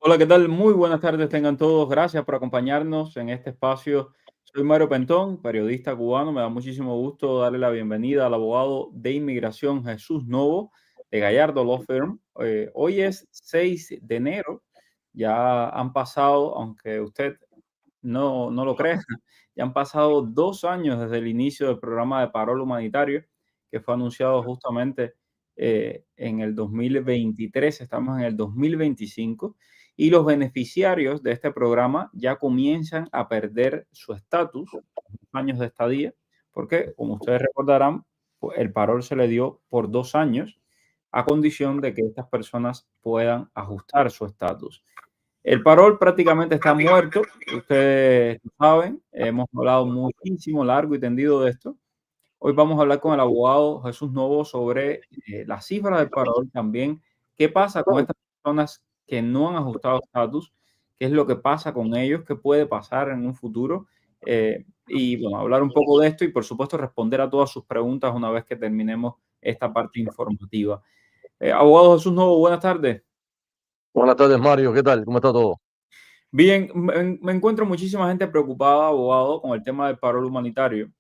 Hola, ¿qué tal? Muy buenas tardes tengan todos. Gracias por acompañarnos en este espacio. Soy Mario Pentón, periodista cubano. Me da muchísimo gusto darle la bienvenida al abogado de inmigración Jesús Novo de Gallardo Law Firm. Hoy es 6 de enero. Ya han pasado, aunque usted no lo crea, ya han pasado 2 años desde el inicio del programa de parol humanitario que fue anunciado justamente en el 2023. Estamos en el 2025 y los beneficiarios de este programa ya comienzan a perder su estatus, años de estadía, porque, como ustedes recordarán, pues, el parol se le dio por 2 años a condición de que estas personas puedan ajustar su estatus. El parol prácticamente está muerto, ustedes lo saben, hemos hablado muchísimo, largo y tendido de esto. Hoy vamos a hablar con el abogado Jesús Novo sobre las cifras del parol también, qué pasa con estas personas que no han ajustado estatus, qué es lo que pasa con ellos, qué puede pasar en un futuro. Y bueno, hablar un poco de esto y por supuesto responder a todas sus preguntas una vez que terminemos esta parte informativa. Abogado Jesús Novo, buenas tardes. Buenas tardes, Mario. ¿Qué tal? ¿Cómo está todo? Bien, me encuentro muchísima gente preocupada, abogado, con el tema del paro humanitario.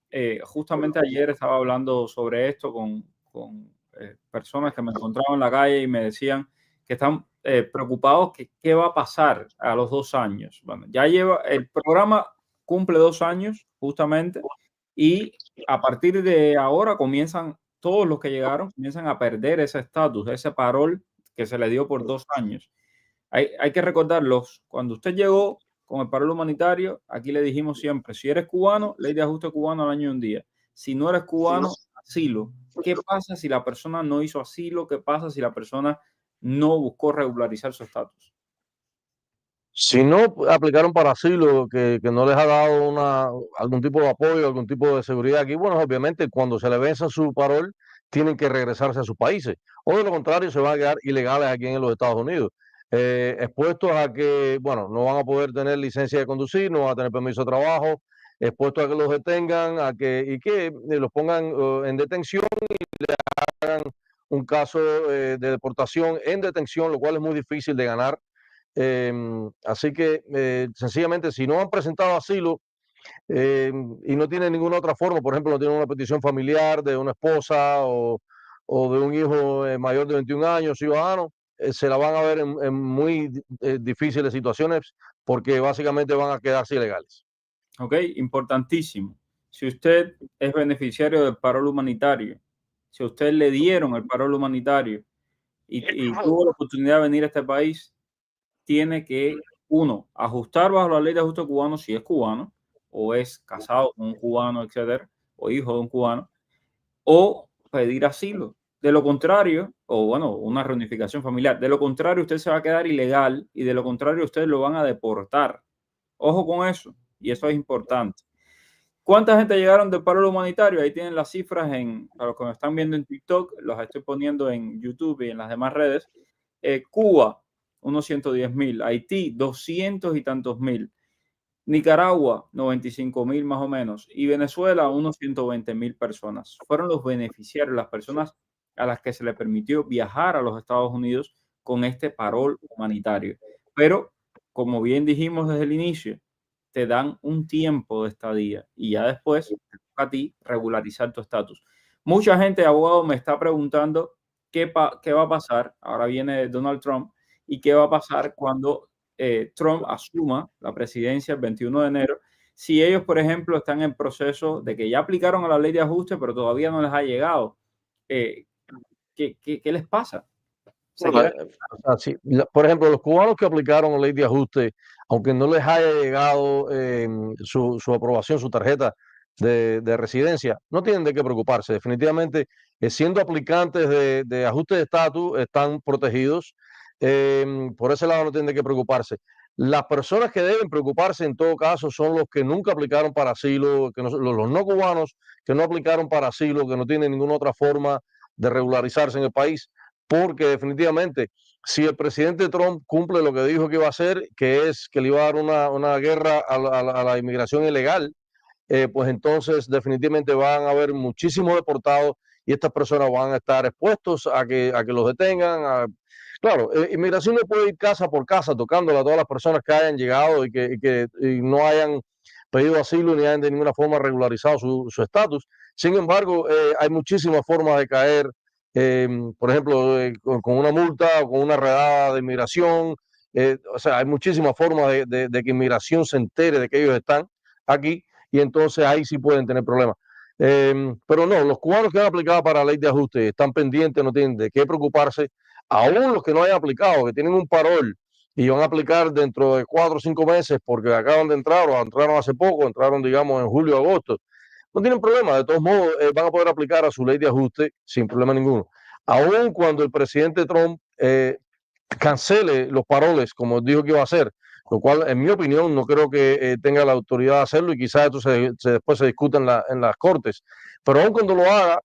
Justamente ayer estaba hablando sobre esto con personas que me encontraban en la calle y me decían que están preocupados que qué va a pasar a los 2 años. Bueno, ya lleva, el programa cumple 2 años justamente y a partir de ahora comienzan, todos los que llegaron comienzan a perder ese estatus, ese parol que se le dio por 2 años. Hay que recordarlos. Cuando usted llegó con el paro humanitario, aquí le dijimos siempre, si eres cubano, ley de ajuste cubano al año y un día. Si no eres cubano, asilo. ¿Qué pasa si la persona no hizo asilo? ¿Qué pasa si la persona no buscó regularizar su estatus? Si no aplicaron para asilo, que no les ha dado algún tipo de apoyo, algún tipo de seguridad aquí, bueno, obviamente cuando se le venza su parol, tienen que regresarse a sus países. O de lo contrario, se van a quedar ilegales aquí en los Estados Unidos. Expuestos a que, bueno, no van a poder tener licencia de conducir, no van a tener permiso de trabajo, expuestos a que los detengan, y que los pongan en detención, un caso de deportación en detención, lo cual es muy difícil de ganar. Así que sencillamente, si no han presentado asilo y no tienen ninguna otra forma, por ejemplo, no tienen una petición familiar de una esposa o de un hijo mayor de 21 años, ciudadano, se la van a ver en muy difíciles situaciones porque básicamente van a quedarse ilegales. ¿Ok? Importantísimo. Si usted es beneficiario del paro humanitario, si a usted le dieron el paro humanitario y tuvo la oportunidad de venir a este país, tiene que, uno, ajustar bajo la ley de ajuste cubano si es cubano o es casado con un cubano, etcétera, o hijo de un cubano, o pedir asilo. De lo contrario, o bueno, una reunificación familiar. De lo contrario, usted se va a quedar ilegal y de lo contrario, ustedes lo van a deportar. Ojo con eso, y eso es importante. ¿Cuánta gente llegaron del paro humanitario? Ahí tienen las cifras para los que me están viendo en TikTok, los estoy poniendo en YouTube y en las demás redes. Cuba, unos 110.000. Haití, 200 y tantos mil. Nicaragua, 95.000 más o menos. Y Venezuela, unos 120.000 personas. Fueron los beneficiarios, las personas a las que se le permitió viajar a los Estados Unidos con este parol humanitario. Pero, como bien dijimos desde el inicio, te dan un tiempo de estadía y ya después te toca a ti regularizar tu estatus. Mucha gente, abogado, me está preguntando qué va a pasar. Ahora viene Donald Trump y qué va a pasar cuando Trump asuma la presidencia el 21 de enero. Si ellos, por ejemplo, están en proceso de que ya aplicaron a la ley de ajuste, pero todavía no les ha llegado, eh, ¿qué les pasa? ¿Se Bueno, quedan? o sea, sí, por ejemplo, los cubanos que aplicaron la ley de ajuste, aunque no les haya llegado su aprobación, su tarjeta de residencia, no tienen de qué preocuparse. Definitivamente, siendo aplicantes de ajuste de estatus, están protegidos. Por ese lado no tienen de qué preocuparse. Las personas que deben preocuparse en todo caso son los que nunca aplicaron para asilo, los no cubanos que no aplicaron para asilo, que no tienen ninguna otra forma de regularizarse en el país, porque definitivamente, si el presidente Trump cumple lo que dijo que iba a hacer, que es que le iba a dar una guerra a la inmigración ilegal, pues entonces definitivamente van a haber muchísimos deportados y estas personas van a estar expuestos a que los detengan, Claro, inmigración no puede ir casa por casa tocándole a todas las personas que hayan llegado y no hayan pedido asilo ni hayan de ninguna forma regularizado su estatus. Sin embargo, hay muchísimas formas de caer, por ejemplo, con una multa o con una redada de inmigración. O sea, hay muchísimas formas de que inmigración se entere de que ellos están aquí y entonces ahí sí pueden tener problemas. Pero no, los cubanos que han aplicado para la ley de ajuste están pendientes, no tienen de qué preocuparse. Aún los que no hayan aplicado, que tienen un parol y van a aplicar dentro de 4 o 5 meses porque acaban de entrar o entraron hace poco, entraron digamos en julio o agosto, no tienen problema, de todos modos van a poder aplicar a su ley de ajuste sin problema ninguno. Aún cuando el presidente Trump cancele los paroles como dijo que iba a hacer, lo cual en mi opinión no creo que tenga la autoridad de hacerlo y quizás esto después se discuta en las cortes, pero aún cuando lo haga,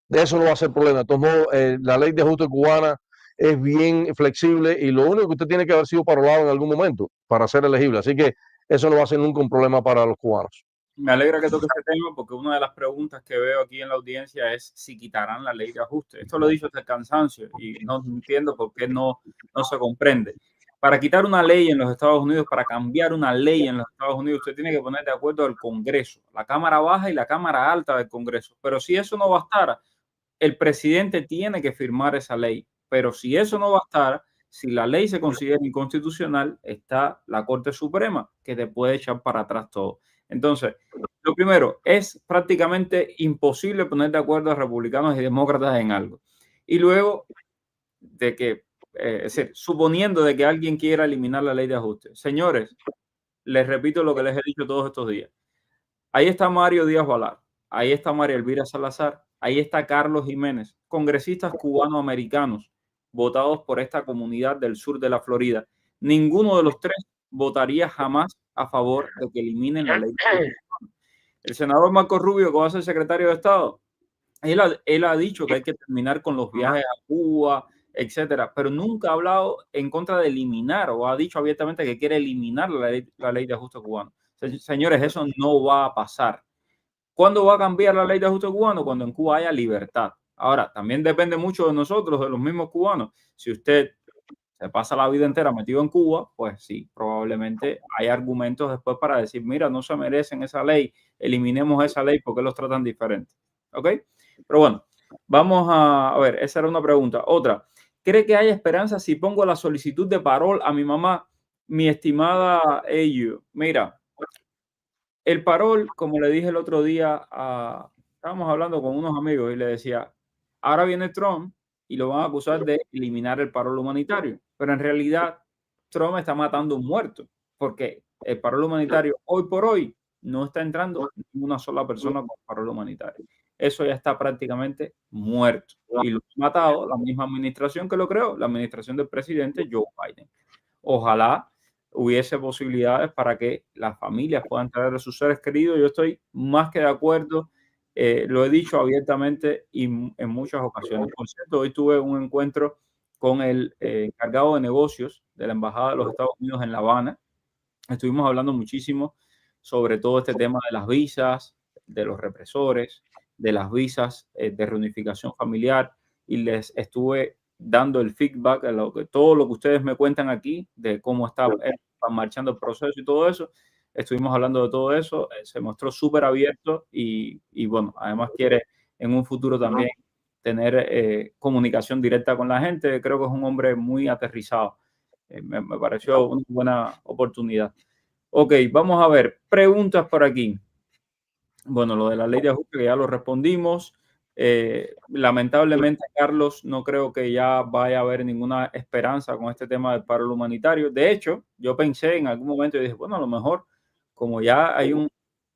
de eso no va a ser problema. De todos modos, la ley de ajuste cubana es bien flexible y lo único que usted tiene que haber sido parolado en algún momento para ser elegible. Así que eso no va a ser nunca un problema para los cubanos. Me alegra que toque este tema porque una de las preguntas que veo aquí en la audiencia es si quitarán la ley de ajuste. Esto lo he dicho hasta el cansancio y no entiendo por qué no se comprende. Para quitar una ley en los Estados Unidos, para cambiar una ley en los Estados Unidos, usted tiene que poner de acuerdo al Congreso, la Cámara Baja y la Cámara Alta del Congreso. Pero si eso no bastara, el presidente tiene que firmar esa ley. Pero si eso no bastara, si la ley se considera inconstitucional, está la Corte Suprema que te puede echar para atrás todo. Entonces, lo primero, es prácticamente imposible poner de acuerdo a republicanos y demócratas en algo. Y luego, de que, es decir, suponiendo de que alguien quiera eliminar la ley de ajuste. Señores, les repito lo que les he dicho todos estos días. Ahí está Mario Díaz Balart, ahí está María Elvira Salazar, ahí está Carlos Jiménez, congresistas cubanoamericanos votados por esta comunidad del sur de la Florida. Ninguno de los tres votaría jamás a favor de que eliminen la ley. El senador Marco Rubio, que va a ser secretario de Estado, él ha dicho que hay que terminar con los viajes a Cuba, etcétera, pero nunca ha hablado en contra de eliminar o ha dicho abiertamente que quiere eliminar la ley de ajuste cubano. Señores, eso no va a pasar. ¿Cuándo va a cambiar la ley de ajuste cubano? Cuando en Cuba haya libertad. Ahora, también depende mucho de nosotros, de los mismos cubanos. Si usted se pasa la vida entera metido en Cuba, pues sí, probablemente hay argumentos después para decir, mira, no se merecen esa ley, eliminemos esa ley porque los tratan diferente. ¿Ok? Pero bueno, vamos a ver, esa era una pregunta. Otra, ¿cree que hay esperanza si pongo la solicitud de parol a mi mamá? Mi estimada Ayu, mira, el parol, como le dije el otro día, estábamos hablando con unos amigos y le decía, ahora viene Trump y lo van a acusar de eliminar el parol humanitario, pero en realidad Trump está matando un muerto, porque el parol humanitario hoy por hoy no está entrando una sola persona con parol humanitario. Eso ya está prácticamente muerto y lo ha matado la misma administración que lo creó, la administración del presidente Joe Biden. Ojalá hubiese posibilidades para que las familias puedan traer a sus seres queridos. Yo estoy más que de acuerdo, lo he dicho abiertamente y en muchas ocasiones. Por cierto, hoy tuve un encuentro con el encargado de negocios de la Embajada de los Estados Unidos en La Habana. Estuvimos hablando muchísimo sobre todo este tema de las visas, de los represores, de las visas de reunificación familiar y les estuve dando el feedback de todo lo que ustedes me cuentan aquí, de cómo está marchando el proceso y todo eso. Estuvimos hablando de todo eso, se mostró súper abierto y bueno, además quiere en un futuro también tener comunicación directa con la gente. Creo que es un hombre muy aterrizado. Me pareció una buena oportunidad. Ok, vamos a ver, preguntas por aquí. Bueno, lo de la ley de ajuste que ya lo respondimos. Lamentablemente, Carlos, no creo que ya vaya a haber ninguna esperanza con este tema del paro humanitario. De hecho, yo pensé en algún momento y dije, bueno, a lo mejor, como ya hay un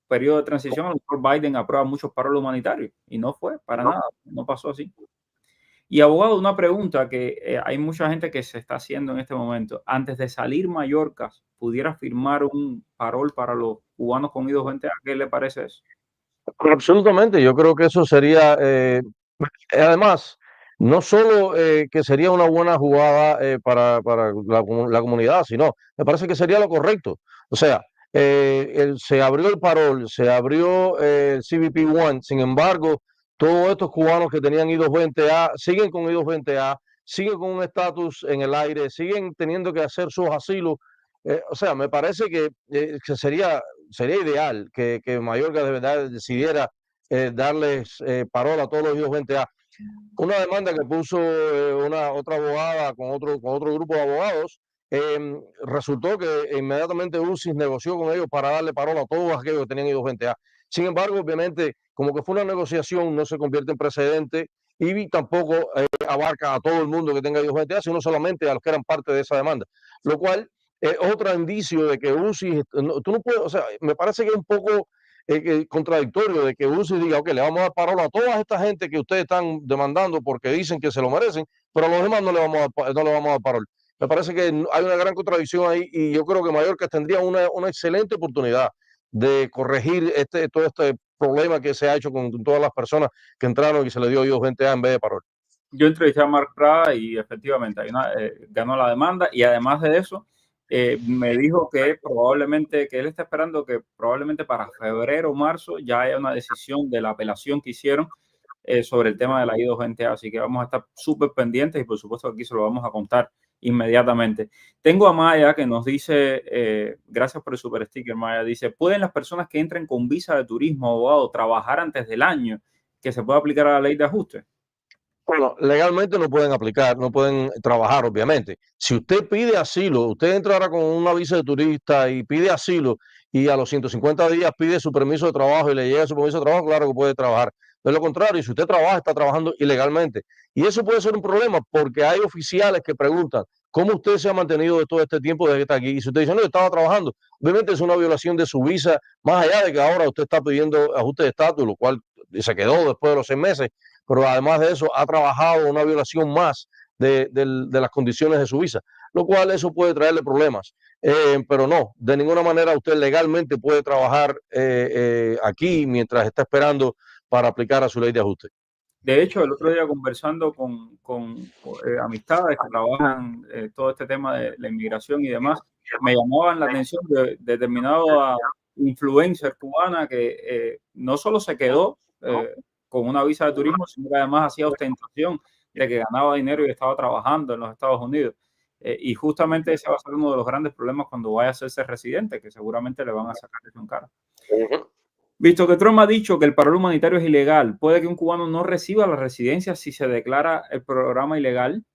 periodo de transición, a lo mejor Biden aprueba muchos paros humanitarios. Y no fue, para nada, no pasó así. Y abogado, una pregunta que hay mucha gente que se está haciendo en este momento. Antes de salir Mallorca, ¿pudiera firmar un parol para los cubanos con I-220? ¿A qué le parece eso? Absolutamente, yo creo que eso sería, además, no solo que sería una buena jugada para la comunidad, sino me parece que sería lo correcto. O sea, se abrió el parol, se abrió el CBP-1, sin embargo, todos estos cubanos que tenían I-220A siguen con I-220A, siguen con un estatus en el aire, siguen teniendo que hacer sus asilos. O sea, me parece que sería ideal que Mayorga de verdad decidiera darles parola a todos los hijos 20A. Una demanda que puso una otra abogada con otro grupo de abogados, resultó que inmediatamente UCIS negoció con ellos para darle parola a todos aquellos que tenían ido 20A. Sin embargo, obviamente, como que fue una negociación, no se convierte en precedente y tampoco abarca a todo el mundo que tenga ido 20A, sino solamente a los que eran parte de esa demanda. Lo cual es otro indicio de que UCIS, tú no puedes, o sea, me parece que es un poco contradictorio de que UCIS diga, ok, le vamos a dar parola a toda esta gente que ustedes están demandando porque dicen que se lo merecen, pero a los demás no le vamos a dar parola. Me parece que hay una gran contradicción ahí y yo creo que Mallorca tendría una excelente oportunidad de corregir todo este problema que se ha hecho con todas las personas que entraron y se le dio ellos 20A en vez de parola. Yo entrevisté a Mark Prada y efectivamente ganó la demanda, y además de eso me dijo que probablemente, que él está esperando que probablemente para febrero o marzo ya haya una decisión de la apelación que hicieron sobre el tema de la I-220A, así que vamos a estar súper pendientes y por supuesto aquí se lo vamos a contar inmediatamente. Tengo a Maya que nos dice, gracias por el super sticker, Maya, dice, ¿pueden las personas que entren con visa de turismo, abogado, trabajar antes del año que se pueda aplicar a la ley de ajuste? Bueno, legalmente no pueden aplicar, no pueden trabajar, obviamente. Si usted pide asilo, usted entra ahora con una visa de turista y pide asilo y a los 150 días pide su permiso de trabajo y le llega su permiso de trabajo, claro que puede trabajar. De lo contrario, si usted trabaja, está trabajando ilegalmente. Y eso puede ser un problema porque hay oficiales que preguntan cómo usted se ha mantenido de todo este tiempo desde que está aquí. Y si usted dice, no, yo estaba trabajando, obviamente es una violación de su visa, más allá de que ahora usted está pidiendo ajuste de estatus, lo cual se quedó después de los 6 meses, pero además de eso ha trabajado una violación más de las condiciones de su visa, lo cual eso puede traerle problemas. Pero no, de ninguna manera usted legalmente puede trabajar aquí mientras está esperando para aplicar a su ley de ajuste. De hecho, el otro día conversando con amistades que trabajan todo este tema de la inmigración y demás, me llamaban la atención de determinada influencer cubana que no solo se quedó con una visa de turismo, sino que además hacía ostentación de que ganaba dinero y estaba trabajando en los Estados Unidos. Y justamente ese va a ser uno de los grandes problemas cuando vaya a hacerse residente, que seguramente le van a sacar eso en cara. Visto que Trump ha dicho que el paro humanitario es ilegal, ¿puede que un cubano no reciba la residencia si se declara el programa ilegal?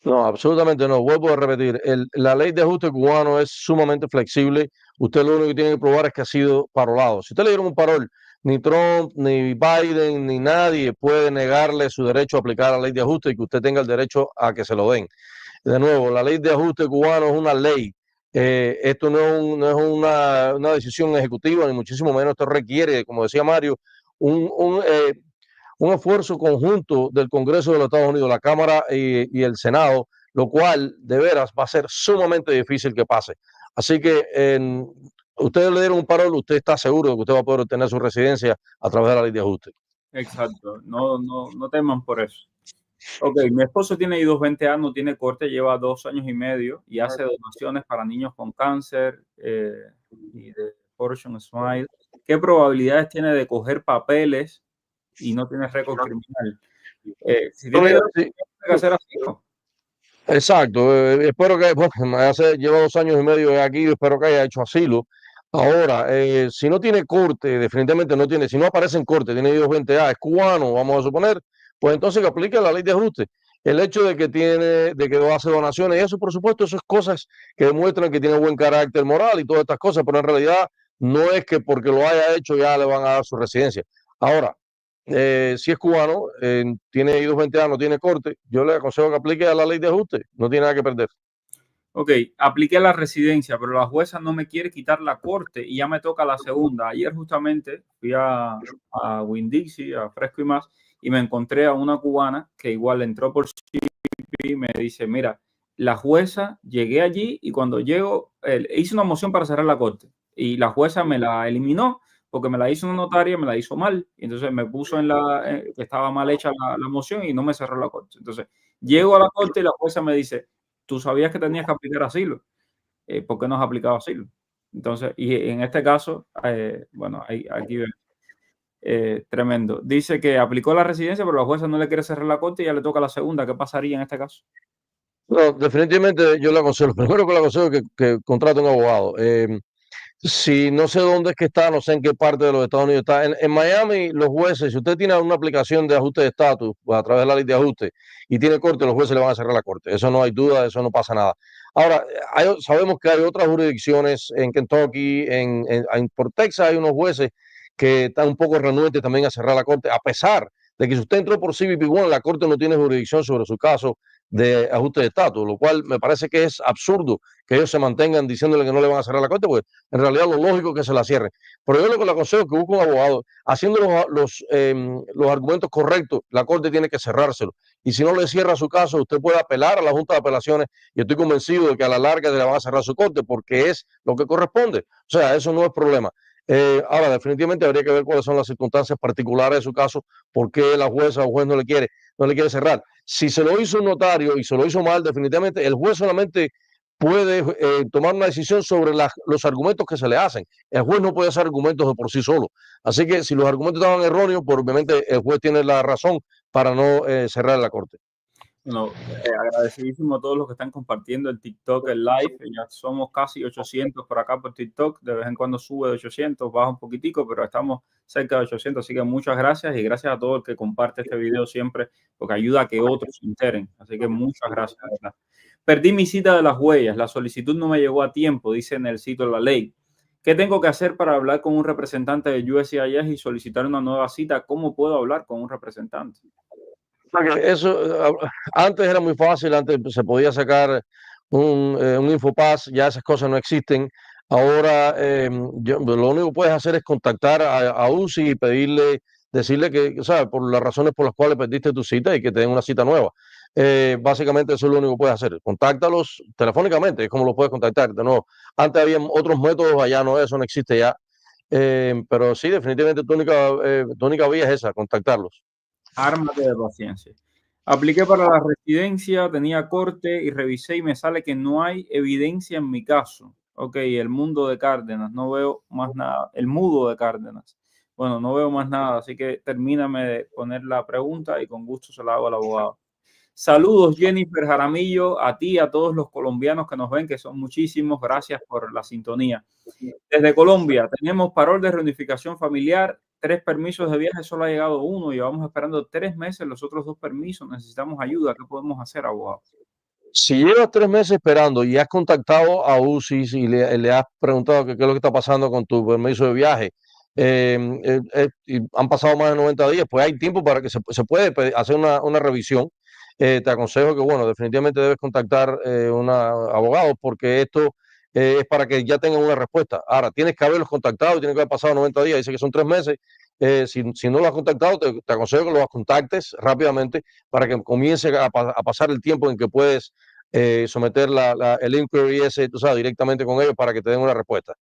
No, absolutamente no. Vuelvo a repetir, la ley de ajuste cubano es sumamente flexible. Usted lo único que tiene que probar es que ha sido parolado. Si usted le dieron un parol, ni Trump, ni Biden, ni nadie puede negarle su derecho a aplicar la ley de ajuste y que usted tenga el derecho a que se lo den. De nuevo, la ley de ajuste cubano es una ley. Esto no es una decisión ejecutiva, ni muchísimo menos. Esto requiere, como decía Mario, un esfuerzo conjunto del Congreso de los Estados Unidos, la Cámara y el Senado, lo cual de veras va a ser sumamente difícil que pase. Así que ustedes le dieron un parol, usted está seguro de que usted va a poder obtener su residencia a través de la ley de ajuste. Exacto, no teman por eso. Ok, mi esposo tiene I-220A, no tiene corte, lleva 2 años y medio y hace donaciones para niños con cáncer y de Fortune Smile. ¿Qué probabilidades tiene de coger papeles y no tiene récord criminal? Si tiene que hacer así, ¿no? Exacto, espero que, bueno, lleva 2 años y medio aquí, espero que haya hecho asilo. Ahora, si no tiene corte, definitivamente no tiene, si no aparece en corte, tiene 220A, es cubano, vamos a suponer, pues entonces que aplique la ley de ajuste. El hecho de que hace donaciones y eso, por supuesto, eso es cosas que demuestran que tiene buen carácter moral y todas estas cosas, pero en realidad no es que porque lo haya hecho ya le van a dar su residencia. Ahora, si es cubano, tiene I-220A, no tiene corte, yo le aconsejo que aplique a la ley de ajuste, no tiene nada que perder. Ok, apliqué la residencia, pero la jueza no me quiere quitar la corte y ya me toca la segunda. Ayer justamente fui a Winn-Dixie, a Fresco y Más, y me encontré a una cubana que igual entró por CBP y me dice, mira, la jueza, llegué allí y cuando llego, hice una moción para cerrar la corte y la jueza me la eliminó porque me la hizo una notaria, me la hizo mal, y entonces me puso que estaba mal hecha la moción y no me cerró la corte. Entonces, llego a la corte y la jueza me dice, tú sabías que tenías que aplicar asilo, ¿por qué no has aplicado asilo? Entonces, y en este caso, bueno, aquí ven. Tremendo. Dice que aplicó la residencia, pero la jueza no le quiere cerrar la corte y ya le toca la segunda. ¿Qué pasaría en este caso? No, definitivamente yo le aconsejo, primero que le aconsejo que contrate un abogado. Si no sé dónde es que está, no sé en qué parte de los Estados Unidos está. En Miami, los jueces, si usted tiene una aplicación de ajuste de estatus a través de la ley de ajuste y tiene corte, los jueces le van a cerrar la corte. Eso no hay duda, eso no pasa nada. Ahora, sabemos que hay otras jurisdicciones en Kentucky, por Texas hay unos jueces que están un poco renuentes también a cerrar la corte, a pesar de que si usted entró por CBP1, la corte no tiene jurisdicción sobre su caso de ajuste de estatus, lo cual me parece que es absurdo que ellos se mantengan diciéndole que no le van a cerrar la corte, porque en realidad lo lógico es que se la cierren. Pero yo lo que le aconsejo es que busque un abogado, haciendo los argumentos correctos, la corte tiene que cerrárselo. Y si no le cierra su caso, usted puede apelar a la Junta de Apelaciones y estoy convencido de que a la larga le van a cerrar su corte porque es lo que corresponde. O sea, eso no es problema. Ahora, definitivamente habría que ver cuáles son las circunstancias particulares de su caso, por qué la jueza o juez no le quiere cerrar. Si se lo hizo un notario y se lo hizo mal, definitivamente el juez solamente puede tomar una decisión sobre los argumentos que se le hacen. El juez no puede hacer argumentos de por sí solo. Así que si los argumentos estaban erróneos, pues obviamente el juez tiene la razón para no cerrar la corte. Bueno, agradecidísimo a todos los que están compartiendo el TikTok, el live. Ya somos casi 800 por acá por TikTok. De vez en cuando sube de 800, baja un poquitico, pero estamos cerca de 800. Así que muchas gracias y gracias a todo el que comparte este video siempre, porque ayuda a que otros se enteren. Así que muchas gracias, ¿verdad? Perdí mi cita de las huellas. La solicitud no me llegó a tiempo, dice en el sitio de la ley. ¿Qué tengo que hacer para hablar con un representante de USCIS y solicitar una nueva cita? ¿Cómo puedo hablar con un representante? Eso antes era muy fácil, antes se podía sacar un Infopass, ya esas cosas no existen. Ahora lo único que puedes hacer es contactar a UCI y pedirle, decirle que, o sea, por las razones por las cuales perdiste tu cita y que te den una cita nueva. Básicamente eso es lo único que puedes hacer. Contáctalos telefónicamente, es como lo puedes contactar. De nuevo, antes había otros métodos, allá no, eso no existe ya. Pero sí, definitivamente tu única vía es esa, contactarlos. Ármate de paciencia. Apliqué para la residencia, tenía corte y revisé y me sale que no hay evidencia en mi caso. Ok, el mundo de Cárdenas, no veo más nada. El mudo de Cárdenas. Bueno, no veo más nada, así que termíname de poner la pregunta y con gusto se la hago al abogado. Saludos, Jennifer Jaramillo, a ti y a todos los colombianos que nos ven, que son muchísimos. Gracias por la sintonía. Desde Colombia, tenemos parol de reunificación familiar, 3 permisos de viaje, solo ha llegado uno, llevamos esperando 3 meses los otros 2 permisos, necesitamos ayuda. ¿Qué podemos hacer, abogado? Si llevas 3 meses esperando y has contactado a UCIS y le has preguntado qué es lo que está pasando con tu permiso de viaje, y han pasado más de 90 días, pues hay tiempo para que se puede hacer una revisión. Te aconsejo que, bueno, definitivamente debes contactar un abogado porque esto es para que ya tengan una respuesta. Ahora, tienes que haberlos contactado y tiene que haber pasado 90 días, dice que son 3 meses. Si no lo has contactado, te aconsejo que los contactes rápidamente para que comience a pasar el tiempo en que puedes someter el inquiry ese, tú sabes, directamente con ellos para que te den una respuesta.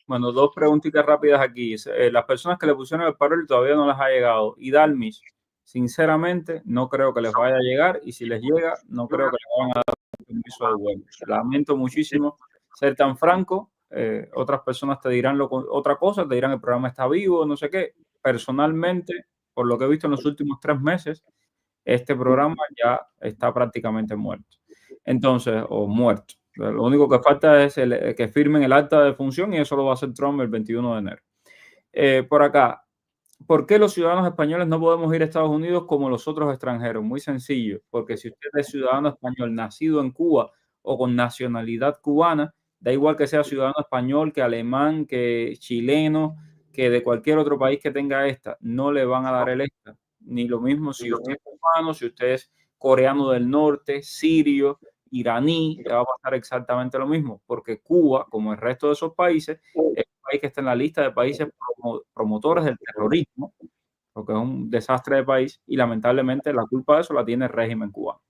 Bueno, 2 preguntitas rápidas aquí. Las personas que le pusieron el parol todavía no les ha llegado. Y Dalmis, sinceramente, no creo que les vaya a llegar. Y si les llega, no creo que les vayan a dar un permiso de vuelo. Lamento muchísimo ser tan franco. Otras personas te dirán otra cosa, te dirán el programa está vivo, no sé qué. Personalmente, por lo que he visto en los últimos 3 meses, este programa ya está prácticamente muerto. Entonces, o muerto. Lo único que falta es que firmen el acta de función y eso lo va a hacer Trump el 21 de enero. Por acá, ¿por qué los ciudadanos españoles no podemos ir a Estados Unidos como los otros extranjeros? Muy sencillo, porque si usted es ciudadano español nacido en Cuba o con nacionalidad cubana, da igual que sea ciudadano español, que alemán, que chileno, que de cualquier otro país que tenga esta, no le van a dar el extra. Ni lo mismo si usted es cubano, si usted es coreano del norte, sirio, iraní, le va a pasar exactamente lo mismo, porque Cuba, como el resto de esos países, es un país que está en la lista de países promotores del terrorismo, porque es un desastre de país y lamentablemente la culpa de eso la tiene el régimen cubano.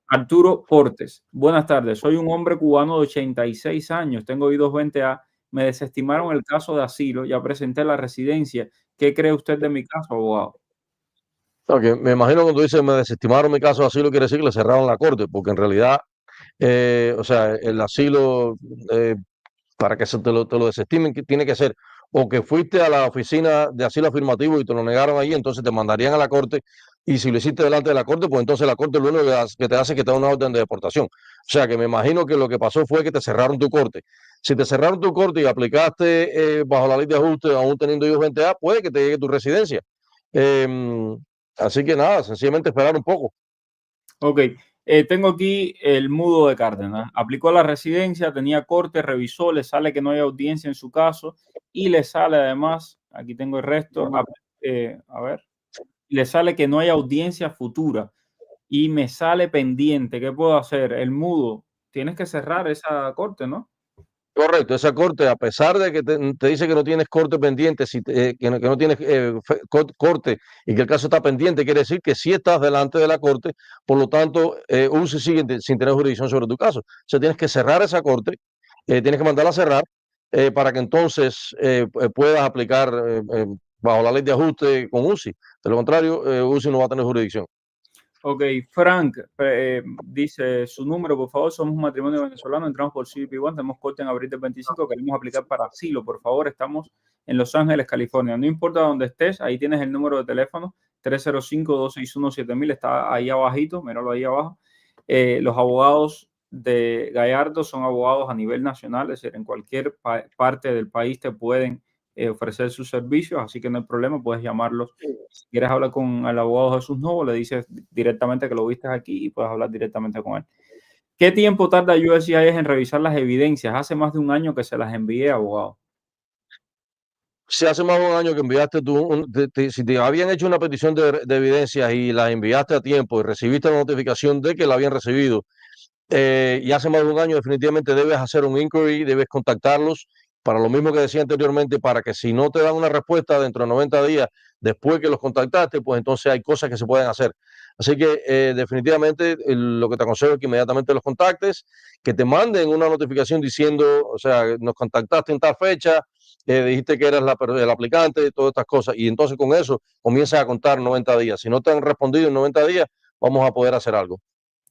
Arturo Portes, buenas tardes, soy un hombre cubano de 86 años, tengo I-220A, me desestimaron el caso de asilo, ya presenté la residencia. ¿Qué cree usted de mi caso, abogado? Okay, me imagino cuando dice me desestimaron mi caso de asilo, quiere decir que le cerraron la corte, porque en realidad, o sea, el asilo, para que te lo desestimen, tiene que ser o que fuiste a la oficina de asilo afirmativo y te lo negaron ahí, entonces te mandarían a la corte, y si lo hiciste delante de la corte, pues entonces la corte lo único que te hace es que te da una orden de deportación. O sea que me imagino que lo que pasó fue que te cerraron tu corte. Si te cerraron tu corte y aplicaste bajo la ley de ajuste, aún teniendo I-220A, puede que te llegue tu residencia. Así que nada, sencillamente esperar un poco. Ok, tengo aquí el mudo de Cárdenas. Aplicó la residencia, tenía corte, revisó, le sale que no hay audiencia en su caso y le sale además, aquí tengo el resto, a ver, le sale que no hay audiencia futura y me sale pendiente. ¿Qué puedo hacer? El mudo, tienes que cerrar esa corte, ¿no? Correcto, esa corte, a pesar de que te dice que no tienes corte pendiente, que no tienes corte y que el caso está pendiente, quiere decir que sí estás delante de la corte, por lo tanto, UCI sigue sin tener jurisdicción sobre tu caso. O sea, tienes que cerrar esa corte, tienes que mandarla a cerrar para que entonces puedas aplicar bajo la ley de ajuste con UCI. De lo contrario, UCI no va a tener jurisdicción. Ok, Frank dice su número, por favor. Somos un matrimonio venezolano, entramos por CBP1, tenemos corte en abril del 25, queremos aplicar para asilo, por favor. Estamos en Los Ángeles, California. No importa dónde estés, ahí tienes el número de teléfono 305-261-7000, está ahí abajito, míralo ahí abajo. Los abogados de Gallardo son abogados a nivel nacional, es decir, en cualquier parte del país te pueden ofrecer sus servicios, así que no hay problema, puedes llamarlos. Si quieres hablar con el abogado Jesús Novo, le dices directamente que lo viste aquí y puedes hablar directamente con él. ¿Qué tiempo tarda USCIS en revisar las evidencias? Hace más de un año que se las envié, abogado. Si hace más de un año que enviaste si te habían hecho una petición de evidencias y las enviaste a tiempo y recibiste la notificación de que la habían recibido, y hace más de un año, definitivamente debes hacer un inquiry, debes contactarlos para lo mismo que decía anteriormente, para que si no te dan una respuesta dentro de 90 días después que los contactaste, pues entonces hay cosas que se pueden hacer. Así que definitivamente lo que te aconsejo es que inmediatamente los contactes, que te manden una notificación diciendo, o sea, nos contactaste en tal fecha, dijiste que eras el aplicante, todas estas cosas, y entonces con eso comienzas a contar 90 días. Si no te han respondido en 90 días, vamos a poder hacer algo.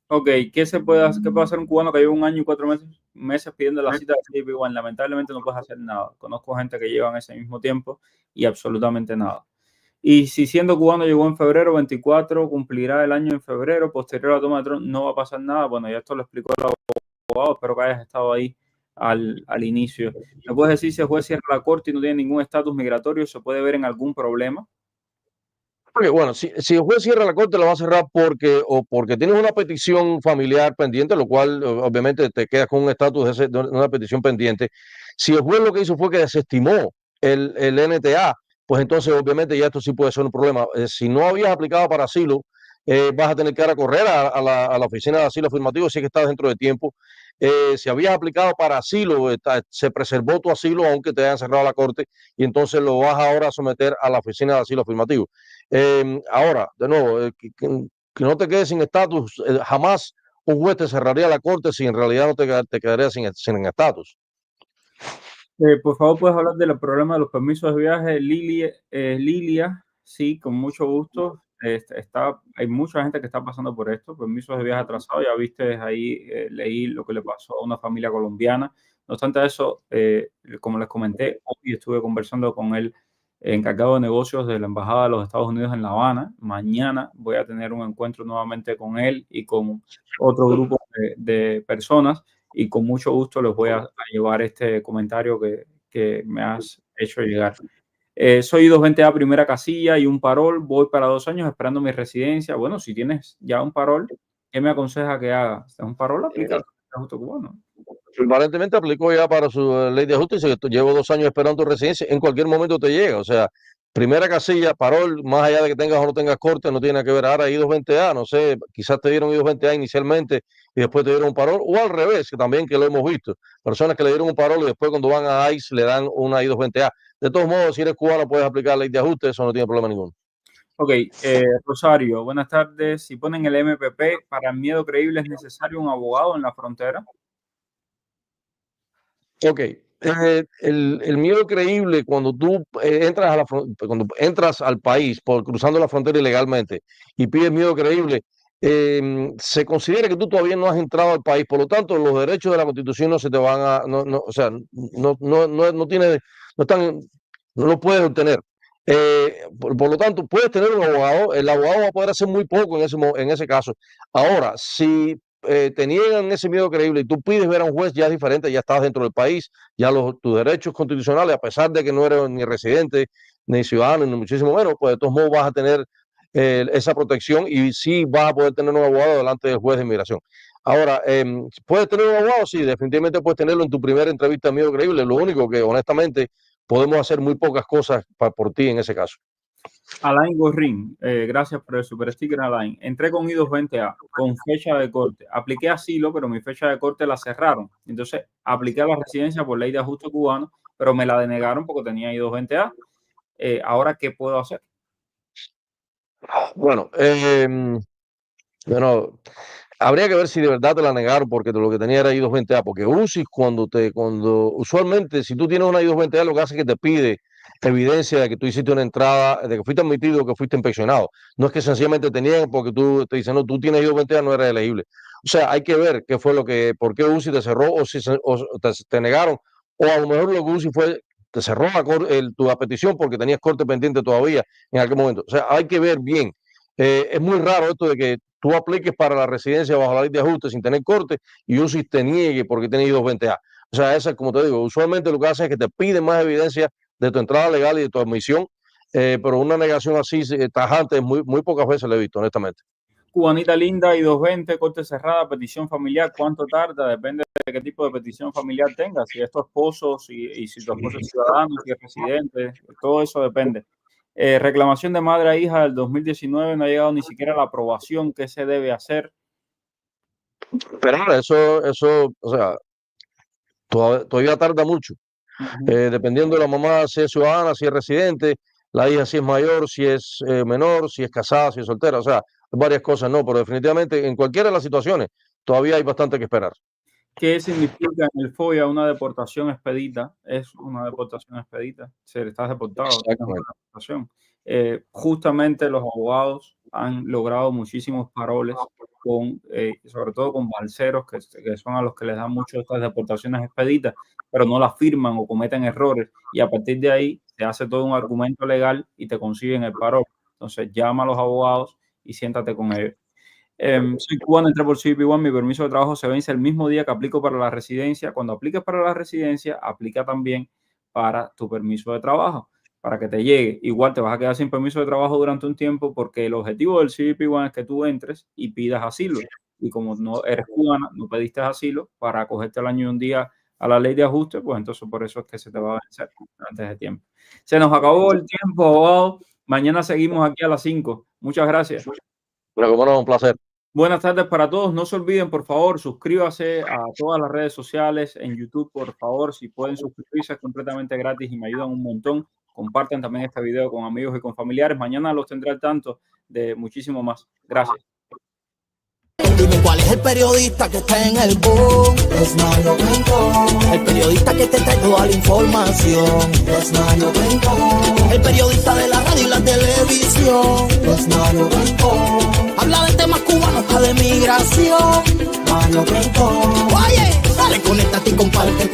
Ok, ¿qué puede hacer un cubano que lleva un año y 4 meses pidiendo la cita de CBP1? Lamentablemente no puedes hacer nada. Conozco gente que llevan ese mismo tiempo y absolutamente nada. Y si siendo cubano llegó en febrero 24, cumplirá el año en febrero, posterior a la toma de Trump, no va a pasar nada. Bueno, ya esto lo explicó el abogado, espero que hayas estado ahí al inicio. ¿Me puedes decir si el juez cierra la corte y no tiene ningún estatus migratorio, se puede ver en algún problema? Porque, bueno, si el juez cierra la corte, lo va a cerrar porque tienes una petición familiar pendiente, lo cual obviamente te quedas con un estatus de una petición pendiente. Si el juez lo que hizo fue que desestimó el NTA, pues entonces obviamente ya esto sí puede ser un problema. Si no habías aplicado para asilo, vas a tener que ir a correr a la oficina de asilo afirmativo si es que estás dentro de tiempo. Si habías aplicado para asilo, se preservó tu asilo aunque te hayan cerrado la corte, y entonces lo vas ahora a someter a la oficina de asilo afirmativo. Ahora, de nuevo, que no te quedes sin estatus. Jamás un juez te cerraría la corte si en realidad no te quedarías sin estatus. Por favor, puedes hablar del problema de los permisos de viaje. Lilia, sí, con mucho gusto. Hay mucha gente que está pasando por esto, permisos de viaje atrasados. Ya viste ahí, leí lo que le pasó a una familia colombiana. No obstante eso, como les comenté, hoy estuve conversando con el encargado de negocios de la Embajada de los Estados Unidos en La Habana. Mañana voy a tener un encuentro nuevamente con él y con otro grupo de personas, y con mucho gusto les voy a llevar este comentario que me has hecho llegar. Soy I-220A primera casilla y un parol, voy para 2 años esperando mi residencia. Bueno, si tienes ya un parol, ¿qué me aconseja que haga? ¿Es un parol? Aplica justo cubano. Aparentemente aplicó ya para su ley de ajuste y dice que llevo 2 años esperando tu residencia. En cualquier momento te llega. O sea, primera casilla, parol, más allá de que tengas o no tengas corte, no tiene que ver. Ahora I-220A, no sé, quizás te dieron I-220A inicialmente y después te dieron un parol, o al revés, que también que lo hemos visto. Personas que le dieron un parol y después cuando van a ICE le dan una I-220A. De todos modos, si eres cubano puedes aplicar ley de ajuste, eso no tiene problema ninguno. Ok, Rosario, buenas tardes. Si ponen el MPP, para el miedo creíble, ¿es necesario un abogado en la frontera? Ok, el miedo creíble cuando tú cuando entras al país cruzando la frontera ilegalmente y pides miedo creíble, se considera que tú todavía no has entrado al país, por lo tanto los derechos de la Constitución no se te van a, no, o sea, no están no lo puedes obtener. Por lo tanto, puedes tener un abogado, el abogado va a poder hacer muy poco en ese caso. Ahora, si te niegan ese miedo creíble y tú pides ver a un juez, ya es diferente, ya estás dentro del país, ya tus derechos constitucionales, a pesar de que no eres ni residente, ni ciudadano, ni muchísimo menos, pues de todos modos vas a tener esa protección y sí vas a poder tener un abogado delante del juez de inmigración. Ahora, ¿puedes tener un abogado? Sí, definitivamente puedes tenerlo en tu primera entrevista de miedo creíble. Lo único que, honestamente, podemos hacer muy pocas cosas por ti en ese caso. Alain Gorrín, gracias por el super sticker, Alain. Entré con I-220A, con fecha de corte. Apliqué asilo, pero mi fecha de corte la cerraron. Entonces, apliqué a la residencia por ley de ajuste cubano, pero me la denegaron porque tenía I-220A. Ahora, ¿qué puedo hacer? Bueno, habría que ver si de verdad te la negaron porque lo que tenía era I-220A, porque UCI usualmente si tú tienes una I-220A lo que hace es que te pide evidencia de que tú hiciste una entrada, de que fuiste admitido, que fuiste inspeccionado. No es que sencillamente te nieguen porque tú te dicen, no, tú tienes I-220A, no eres elegible. O sea, hay que ver qué fue por qué UCI te cerró o si te negaron, o a lo mejor lo que UCI fue, te cerró tu petición porque tenías corte pendiente todavía en aquel momento. O sea, hay que ver bien. Es muy raro esto de que tú apliques para la residencia bajo la ley de ajuste sin tener corte y UCI te niegue porque tienes I-220A. O sea, esa, como te digo, usualmente lo que hace es que te piden más evidencia de tu entrada legal y de tu admisión, pero una negación así tajante muy pocas veces la he visto, honestamente. Cubanita linda, I-220, corte cerrada, petición familiar, ¿cuánto tarda? Depende de qué tipo de petición familiar tengas. Si es tu esposo, y si tu esposo es ciudadano, si es residente, todo eso depende. Reclamación de madre a hija del 2019, no ha llegado ni siquiera a la aprobación. ¿Qué se debe hacer? Pero eso, o sea, todavía tarda mucho. Dependiendo de la mamá, si es ciudadana, si es residente, la hija si es mayor, si es menor, si es casada, si es soltera, o sea, varias cosas, no, pero definitivamente en cualquiera de las situaciones todavía hay bastante que esperar. ¿Qué significa en el FOIA una deportación expedita? Es una deportación expedita. Si estás deportado, es una deportación. Justamente los abogados han logrado muchísimos paroles sobre todo con balseros que son a los que les dan mucho estas deportaciones expeditas, pero no las firman o cometen errores y a partir de ahí se hace todo un argumento legal y te consiguen el parol. Entonces llama a los abogados y siéntate con ellos. Soy cubano, entré por CBP1, mi permiso de trabajo se vence el mismo día que aplico para la residencia. Cuando apliques para la residencia, aplica también para tu permiso de trabajo, para que te llegue. Igual te vas a quedar sin permiso de trabajo durante un tiempo porque el objetivo del CBP1 es que tú entres y pidas asilo. Y como no eres cubana, no pediste asilo para acogerte al año y un día a la ley de ajuste, pues entonces por eso es que se te va a vencer antes de tiempo. Se nos acabó el tiempo, abogado. Mañana seguimos aquí a las 5. Muchas gracias. Bueno, como no, un placer. Buenas tardes para todos. No se olviden, por favor, suscríbase a todas las redes sociales, en YouTube, por favor, si pueden suscribirse, es completamente gratis y me ayudan un montón. Compartan también este video con amigos y con familiares. Mañana los tendré al tanto de muchísimo más. Gracias. Dime cuál es el periodista que está en el boom. Es Mario Blanco. El periodista que te trae toda la información. Es Mario Blanco. El periodista de la radio y la televisión. Es Mario Blanco. Habla de temas cubanos para de migración. Mario Blanco. Oye, dale, conéctate y comparte.